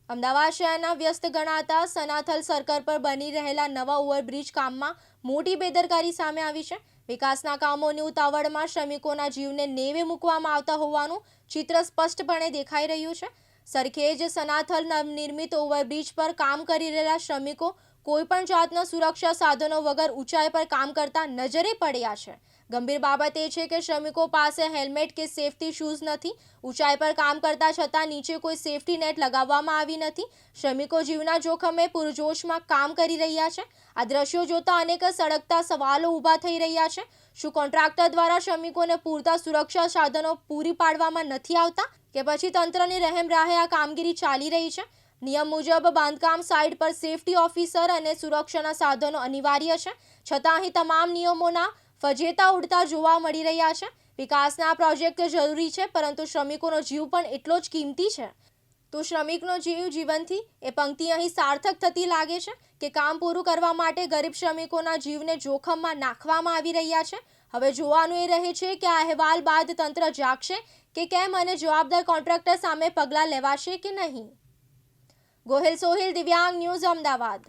અમદાવાદ શહેરના વ્યસ્ત ગણાતા સનાથલ સર્કલ પર બની રહેલા નવા ઓવરબ્રિજ કામમાં મોટી બેદરકારી સામે આવી છે। વિકાસના કામોની ઉતાવળમાં શ્રમિકોના જીવને નેવે મૂકવામાં આવતા હોવાનું ચિત્ર સ્પષ્ટપણે દેખાઈ રહ્યું છે। સરખેજ સનાથલ નવનિર્મિત ઓવરબ્રિજ પર કામ કરી રહેલા શ્રમિકો કોઈપણ જાતના સુરક્ષા સાધનો વગર ઊંચાઈ પર કામ કરતા નજરે પડ્યા છે। ગંભીર બાબત એ છે કે શ્રમિકો પાસે હેલ્મેટ કે સેફટી શૂઝ નથી। ઊંચાઈ પર કામ કરતા છતાં નીચે કોઈ સેફટી નેટ લગાવવામાં આવી નથી। શ્રમિકો જીવના જોખમે પૂરજોશમાં કામ કરી રહ્યા છે। આ દ્રશ્યો જોતા અનેક સળગતા સવાલો ઊભા થઈ રહ્યા છે। શું કોન્ટ્રાક્ટર દ્વારા શ્રમિકોને પૂરતા સુરક્ષા સાધનો પૂરી પાડવામાં નથી આવતા કે પછી તંત્રની રહેમરાહે આ કામગીરી ચાલી રહી છે? નિયમ મુજબ બાંધકામ સાઇટ પર સેફટી ઓફિસર અને સુરક્ષાના સાધનો અનિવાર્ય છે, છતાં અહીં તમામ નિયમોના ફજેતા ઉડતા જોવા મળી રહ્યા છે। વિકાસના પ્રોજેક્ટ જરૂરી છે, પરંતુ શ્રમિકોનો જીવ પણ એટલો જ કિંમતી છે। તો શ્રમિકનો જીવ જીવનથી એ પંક્તિ અહીં સાર્થક થતી લાગે છે કે કામ પૂરું કરવા માટે ગરીબ શ્રમિકોના જીવને જોખમમાં નાખવામાં આવી રહ્યા છે। હવે જોવાનું એ રહે છે કે આ અહેવાલ બાદ તંત્ર જાગશે કે કેમ અને જવાબદાર કોન્ટ્રાક્ટર સામે પગલાં લેવાશે કે નહીં। ગોહિલ સોહિલ, દિવ્યાંગ ન્યૂઝ, અમદાવાદ।